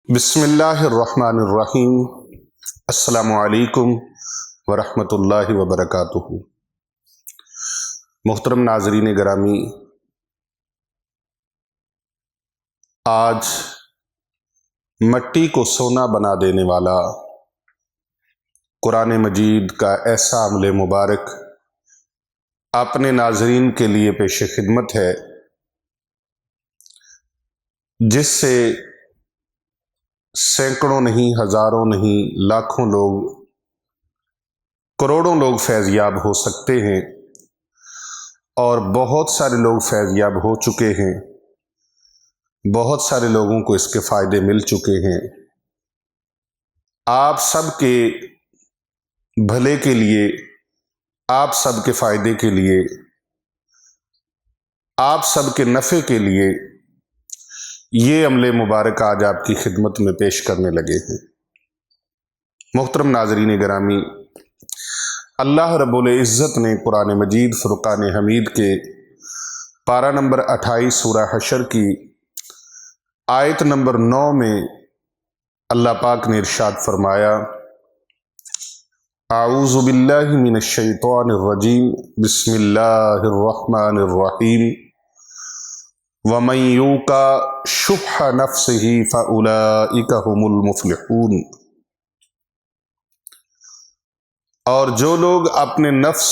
بسم اللہ الرحمن الرحیم۔ السلام علیکم ورحمۃ اللہ وبرکاتہ۔ محترم ناظرین گرامی، آج مٹی کو سونا بنا دینے والا قرآن مجید کا ایسا عمل مبارک اپنے ناظرین کے لیے پیش خدمت ہے جس سے سینکڑوں نہیں، ہزاروں نہیں، لاکھوں لوگ، کروڑوں لوگ فیض یاب ہو سکتے ہیں، اور بہت سارے لوگ فیض یاب ہو چکے ہیں، بہت سارے لوگوں کو اس کے فائدے مل چکے ہیں۔ آپ سب کے بھلے کے لیے، آپ سب کے فائدے کے لیے، آپ سب کے نفع کے لیے یہ عمل مبارک آج آپ کی خدمت میں پیش کرنے لگے ہیں۔ محترم ناظرین گرامی، اللہ رب العزت نے قرآن مجید فرقان حمید کے پارہ نمبر 28 سورہ حشر کی آیت نمبر 9 میں اللہ پاک نے ارشاد فرمایا، اعوذ باللہ من الشیطان الرجیم، بسم اللہ الرحمن الرحیم، وَمَن يُوقَ شُحَّ نَفْسِهِ فَأُولَئِكَ هُمُ الْمُفْلِحُونَ۔ اور جو لوگ اپنے نفس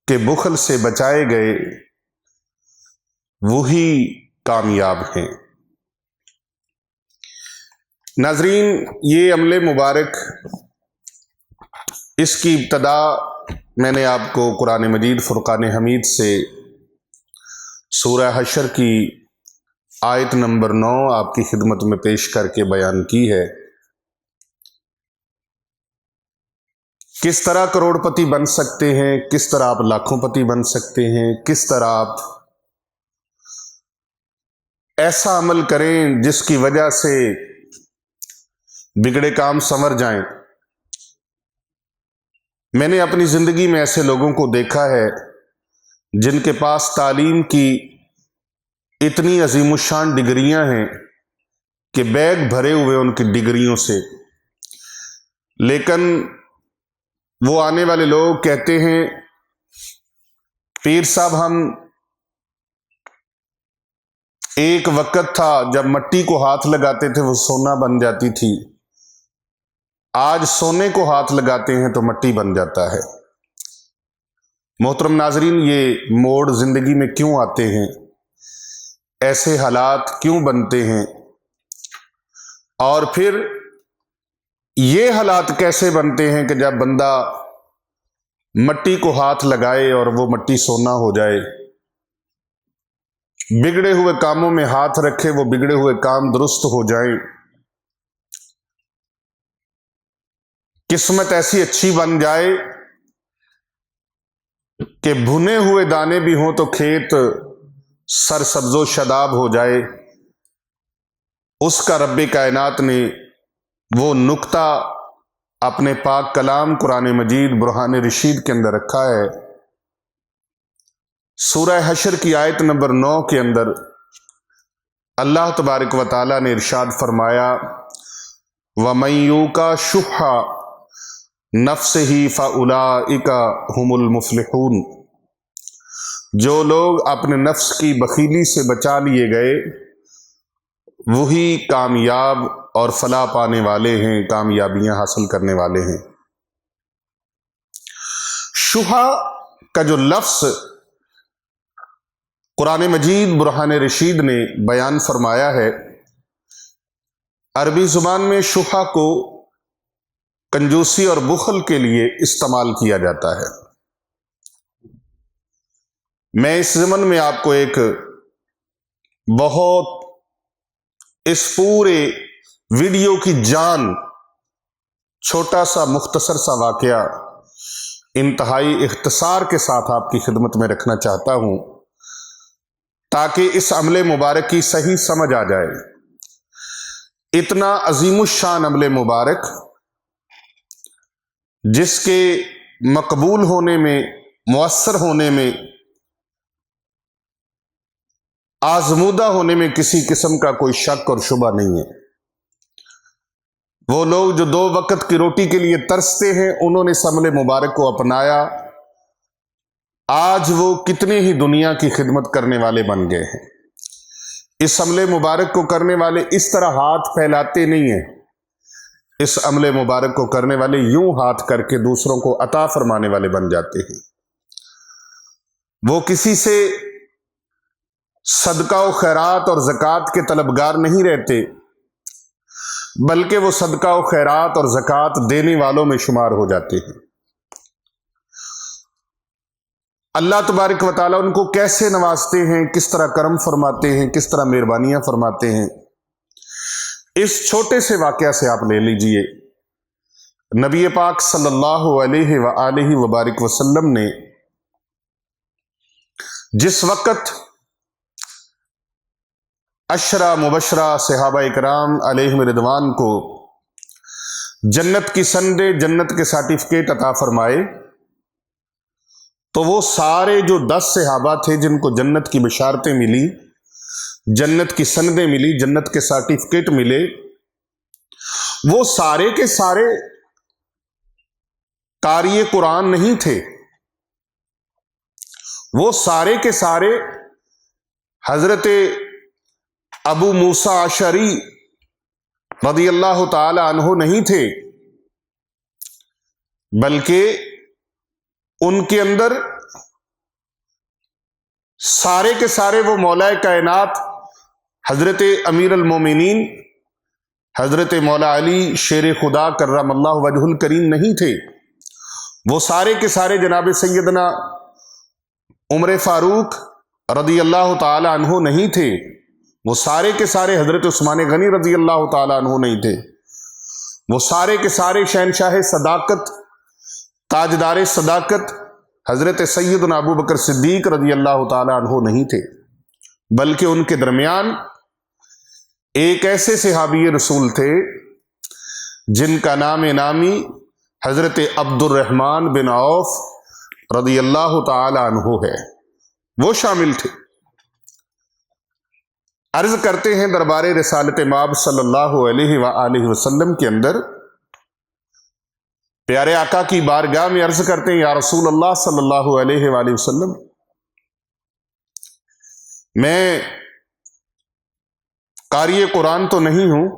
کے بخل سے بچائے گئے وہی کامیاب ہیں۔ ناظرین، یہ عمل مبارک، اس کی ابتدا میں نے آپ کو قرآن مجید فرقان حمید سے سورہ حشر کی آیت نمبر 9 آپ کی خدمت میں پیش کر کے بیان کی ہے۔ کس طرح کروڑ پتی بن سکتے ہیں، کس طرح آپ لاکھوں پتی بن سکتے ہیں، کس طرح آپ ایسا عمل کریں جس کی وجہ سے بگڑے کام سنور جائیں۔ میں نے اپنی زندگی میں ایسے لوگوں کو دیکھا ہے جن کے پاس تعلیم کی اتنی عظیم الشان ڈگریاں ہیں کہ بیگ بھرے ہوئے ان کی ڈگریوں سے، لیکن وہ آنے والے لوگ کہتے ہیں، پیر صاحب ہم ایک وقت تھا جب مٹی کو ہاتھ لگاتے تھے وہ سونا بن جاتی تھی، آج سونے کو ہاتھ لگاتے ہیں تو مٹی بن جاتا ہے۔ محترم ناظرین، یہ موڑ زندگی میں کیوں آتے ہیں؟ ایسے حالات کیوں بنتے ہیں؟ اور پھر یہ حالات کیسے بنتے ہیں کہ جب بندہ مٹی کو ہاتھ لگائے اور وہ مٹی سونا ہو جائے، بگڑے ہوئے کاموں میں ہاتھ رکھے وہ بگڑے ہوئے کام درست ہو جائیں، قسمت ایسی اچھی بن جائے کہ بھنے ہوئے دانے بھی ہوں تو کھیت سرسبز و شاداب ہو جائے؟ اس کا رب کائنات نے وہ نقطہ اپنے پاک کلام قرآن مجید برہان رشید کے اندر رکھا ہے۔ سورہ حشر کی آیت نمبر 9 کے اندر اللہ تبارک و تعالیٰ نے ارشاد فرمایا، وَمَن يُوقَ شُحَّ نَفْسِهِ فَأُولَئِكَ هُمُ الْمُفْلِحُونَ۔ جو لوگ اپنے نفس کی بخیلی سے بچا لیے گئے وہی کامیاب اور فلاح پانے والے ہیں، کامیابیاں حاصل کرنے والے ہیں۔ شحا کا جو لفظ قرآن مجید برہان رشید نے بیان فرمایا ہے، عربی زبان میں شحا کو کنجوسی اور بخل کے لیے استعمال کیا جاتا ہے۔ میں اس ضمن میں آپ کو ایک بہت اس پورے ویڈیو کی جان چھوٹا سا مختصر سا واقعہ انتہائی اختصار کے ساتھ آپ کی خدمت میں رکھنا چاہتا ہوں تاکہ اس عمل مبارک کی صحیح سمجھ آ جائے۔ اتنا عظیم الشان عمل مبارک جس کے مقبول ہونے میں، مؤثر ہونے میں، آزمودہ ہونے میں کسی قسم کا کوئی شک اور شبہ نہیں ہے۔ وہ لوگ جو 2 وقت کی روٹی کے لیے ترستے ہیں، انہوں نے اس عمل مبارک کو اپنایا، آج وہ کتنے ہی دنیا کی خدمت کرنے والے بن گئے ہیں۔ اس عمل مبارک کو کرنے والے اس طرح ہاتھ پھیلاتے نہیں ہیں، اس عمل مبارک کو کرنے والے یوں ہاتھ کر کے دوسروں کو عطا فرمانے والے بن جاتے ہیں۔ وہ کسی سے صدقہ و خیرات اور زکوٰۃ کے طلبگار نہیں رہتے، بلکہ وہ صدقہ و خیرات اور زکوٰۃ دینے والوں میں شمار ہو جاتے ہیں۔ اللہ تبارک و تعالیٰ ان کو کیسے نوازتے ہیں، کس طرح کرم فرماتے ہیں، کس طرح مہربانیاں فرماتے ہیں، اس چھوٹے سے واقعہ سے آپ لے لیجئے۔ نبی پاک صلی اللہ علیہ وآلہ وبارک وسلم نے جس وقت عشرہ مبشرہ صحابہ کرام علیہم رضوان کو جنت کی سندیں، جنت کے سرٹیفکیٹ عطا فرمائے، تو وہ سارے جو 10 صحابہ تھے جن کو جنت کی بشارتیں ملی، جنت کی سندیں ملی، جنت کے سرٹیفکیٹ ملے، وہ سارے کے سارے قاری قرآن نہیں تھے، وہ سارے کے سارے حضرت ابو موسیٰ اشعری رضی اللہ تعالی عنہ نہیں تھے، بلکہ ان کے اندر سارے کے سارے وہ مولا کائنات حضرت امیر المومنین حضرت مولا علی شیر خدا کرم اللہ وجہ الکریم نہیں تھے، وہ سارے کے سارے جناب سیدنا عمر فاروق رضی اللہ تعالی عنہ نہیں تھے، وہ سارے کے سارے حضرت عثمان غنی رضی اللہ تعالی عنہ نہیں تھے، وہ سارے کے سارے شہنشاہ صداقت، تاجدار صداقت حضرت سیدنا ابو بکر صدیق رضی اللہ تعالی عنہ نہیں تھے، بلکہ ان کے درمیان ایک ایسے صحابی رسول تھے جن کا نام نامی حضرت عبد الرحمن بن عوف رضی اللہ تعالی عنہ ہے، وہ شامل تھے۔ عرض کرتے ہیں دربار رسالت مآب صلی اللہ علیہ وآلہ وسلم کے اندر، پیارے آقا کی بارگاہ میں عرض کرتے ہیں، یا رسول اللہ صلی اللہ علیہ وآلہ وسلم، میں قاری قرآن تو نہیں ہوں،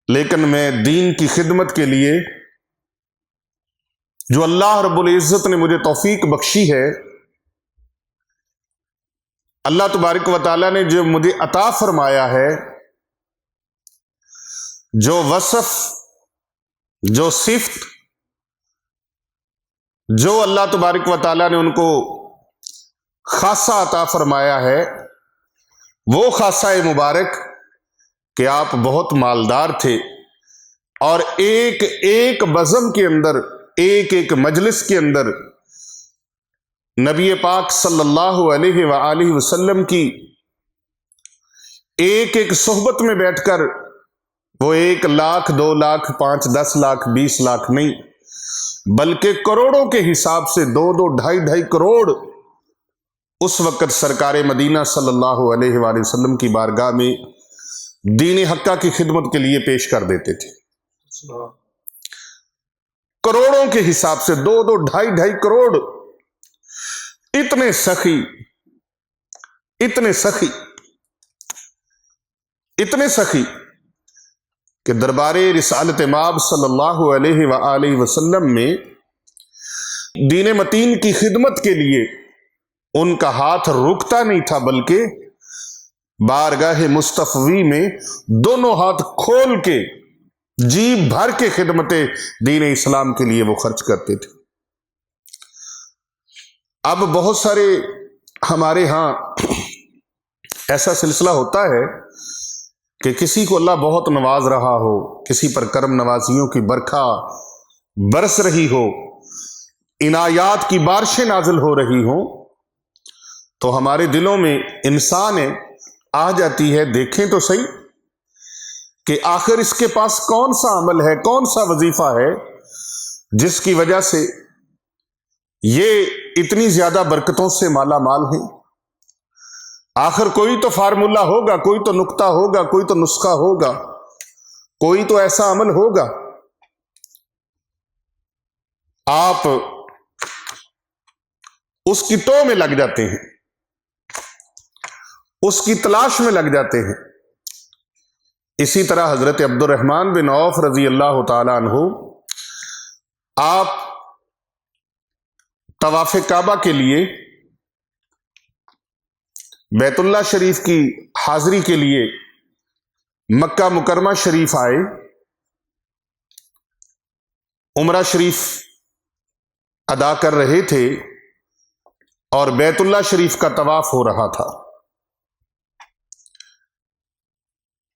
لیکن میں دین کی خدمت کے لیے جو اللہ رب العزت نے مجھے توفیق بخشی ہے، اللہ تبارک و تعالیٰ نے جو مجھے عطا فرمایا ہے، جو وصف، جو صفت، جو اللہ تبارک و تعالیٰ نے ان کو خاصہ عطا فرمایا ہے، وہ خاصہ مبارک کہ آپ بہت مالدار تھے، اور ایک ایک بزم کے اندر، ایک ایک مجلس کے اندر نبی پاک صلی اللہ علیہ وآلہ وسلم کی ایک ایک صحبت میں بیٹھ کر وہ 1 لاکھ 2 لاکھ 5 10 لاکھ 20 لاکھ نہیں، بلکہ کروڑوں کے حساب سے 2 2.5 کروڑ اس وقت سرکار مدینہ صلی اللہ علیہ وآلہ وسلم کی بارگاہ میں دین حقہ کی خدمت کے لیے پیش کر دیتے تھے، کروڑوں کے حساب سے 2 2.5 کروڑ، اتنے سخی، اتنے سخی، اتنے سخی کہ دربار رسالت مآب صلی اللہ علیہ وآلہ وسلم میں دین متین کی خدمت کے لیے ان کا ہاتھ رکتا نہیں تھا، بلکہ بارگاہ مصطفی میں دونوں ہاتھ کھول کے جی بھر کے خدمت دین اسلام کے لیے وہ خرچ کرتے تھے۔ اب بہت سارے ہمارے ہاں ایسا سلسلہ ہوتا ہے کہ کسی کو اللہ بہت نواز رہا ہو، کسی پر کرم نوازیوں کی برکھا برس رہی ہو، عنایات کی بارشیں نازل ہو رہی ہوں، تو ہمارے دلوں میں انسان آ جاتی ہے، دیکھیں تو صحیح کہ آخر اس کے پاس کون سا عمل ہے، کون سا وظیفہ ہے جس کی وجہ سے یہ اتنی زیادہ برکتوں سے مالا مال ہیں۔ آخر کوئی تو فارمولہ ہوگا، کوئی تو نقطہ ہوگا، کوئی تو نسخہ ہوگا کوئی تو ایسا عمل ہوگا، آپ اس کی ٹو میں لگ جاتے ہیں، اس کی تلاش میں لگ جاتے ہیں۔ اسی طرح حضرت عبد الرحمن بن عوف رضی اللہ تعالی عنہ، آپ طواف کعبہ کے لیے بیت اللہ شریف کی حاضری کے لیے مکہ مکرمہ شریف آئے، عمرہ شریف ادا کر رہے تھے اور بیت اللہ شریف کا طواف ہو رہا تھا۔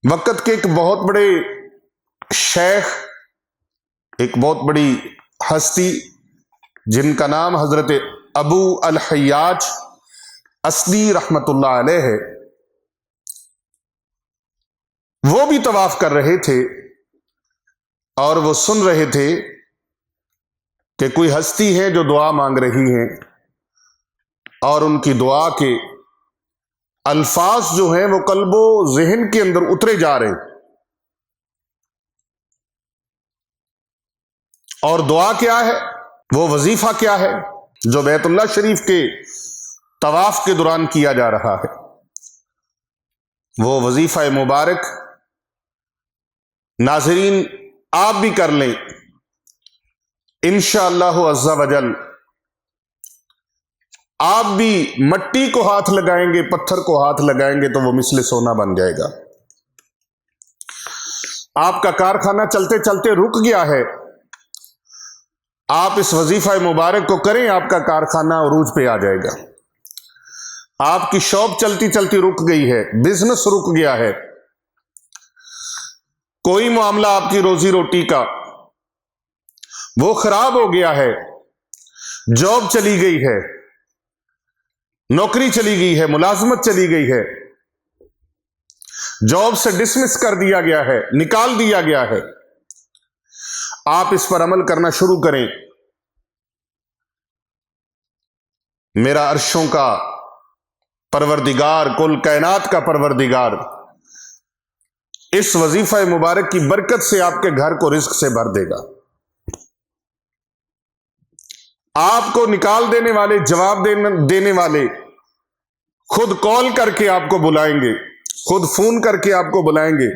وقت کے ایک بہت بڑے شیخ، ایک بہت بڑی ہستی جن کا نام حضرت ابو الحیاج اسدی رحمت اللہ علیہ ہے، وہ بھی طواف کر رہے تھے اور وہ سن رہے تھے کہ کوئی ہستی ہے جو دعا مانگ رہی ہے، اور ان کی دعا کے الفاظ جو ہیں وہ قلب و ذہن کے اندر اترے جا رہے ہیں۔ اور دعا کیا ہے، وہ وظیفہ کیا ہے جو بیت اللہ شریف کے طواف کے دوران کیا جا رہا ہے؟ وہ وظیفہ مبارک ناظرین آپ بھی کر لیں، انشاءاللہ عز و جل آپ بھی مٹی کو ہاتھ لگائیں گے، پتھر کو ہاتھ لگائیں گے تو وہ مثل سونا بن جائے گا۔ آپ کا کارخانہ چلتے چلتے رک گیا ہے، آپ اس وظیفہ مبارک کو کریں، آپ کا کارخانہ عروج پہ آ جائے گا۔ آپ کی شاپ چلتی چلتی رک گئی ہے، بزنس رک گیا ہے، کوئی معاملہ آپ کی روزی روٹی کا وہ خراب ہو گیا ہے، جاب چلی گئی ہے، نوکری چلی گئی ہے، ملازمت چلی گئی ہے، جاب سے ڈسمس کر دیا گیا ہے، نکال دیا گیا ہے، آپ اس پر عمل کرنا شروع کریں۔ میرا عرشوں کا پروردگار، کل کائنات کا پروردگار اس وظیفہ مبارک کی برکت سے آپ کے گھر کو رزق سے بھر دے گا۔ آپ کو نکال دینے والے، جواب دینے والے خود کال کر کے آپ کو بلائیں گے، خود فون کر کے آپ کو بلائیں گے،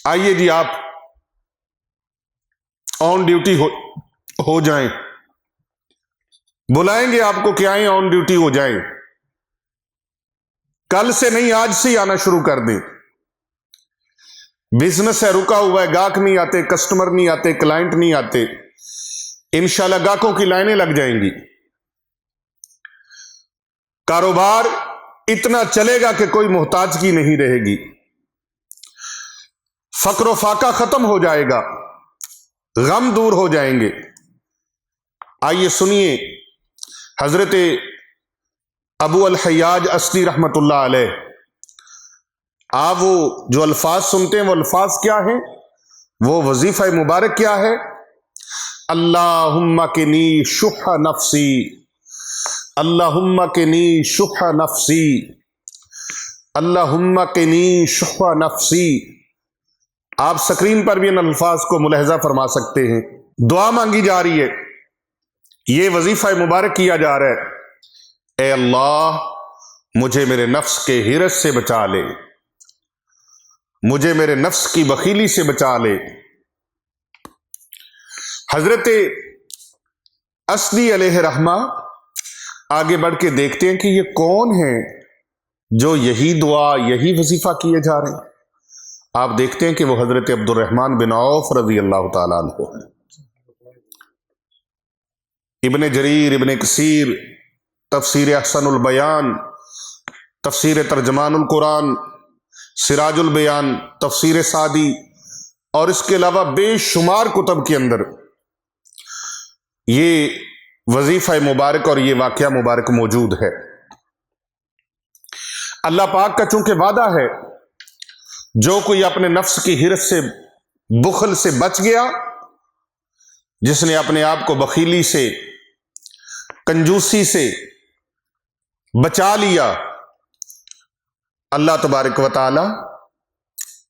آئیے جی آپ آن ڈیوٹی ہو جائیں، بلائیں گے آپ کو کہ آئیں آن ڈیوٹی ہو جائیں، کل سے نہیں آج سے ہی آنا شروع کر دیں۔ بزنس ہے رکا ہوا ہے، گاہک نہیں آتے، کسٹمر نہیں آتے، کلائنٹ نہیں آتے، انشاءاللہ گاہکوں کی لائنیں لگ جائیں گی، کاروبار اتنا چلے گا کہ کوئی محتاجگی نہیں رہے گی، فقر و فاقہ ختم ہو جائے گا، غم دور ہو جائیں گے۔ آئیے سنیے حضرت ابو الحیاج اسدی رحمت اللہ علیہ، آپ وہ جو الفاظ سنتے ہیں وہ الفاظ کیا ہیں، وہ وظیفہ مبارک کیا ہے؟ اللہم کنی شح نفسی، اللہم کنی شح نفسی، اللہم کنی شح نفسی۔ آپ سکرین پر بھی ان الفاظ کو ملاحظہ فرما سکتے ہیں۔ دعا مانگی جا رہی ہے، یہ وظیفہ مبارک کیا جا رہا ہے، اے اللہ مجھے میرے نفس کے حرص سے بچا لے، مجھے میرے نفس کی بخیلی سے بچا لے۔ حضرت اسدی علیہ رحمہ آگے بڑھ کے دیکھتے ہیں کہ یہ کون ہیں جو یہی دعا، یہی وظیفہ کیے جا رہے ہیں۔ آپ دیکھتے ہیں کہ وہ حضرت عبد الرحمن بن عوف رضی اللہ تعالیٰ عنہ ہیں۔ ابن جریر، ابن کثیر، تفسیر احسن البیان، تفسیر ترجمان القرآن، سراج البیان، تفسیر سعدی اور اس کے علاوہ بے شمار کتب کے اندر یہ وظیفہ مبارک اور یہ واقعہ مبارک موجود ہے۔ اللہ پاک کا چونکہ وعدہ ہے، جو کوئی اپنے نفس کی حرص سے، بخل سے بچ گیا، جس نے اپنے آپ کو بخیلی سے، کنجوسی سے بچا لیا، اللہ تبارک و تعالی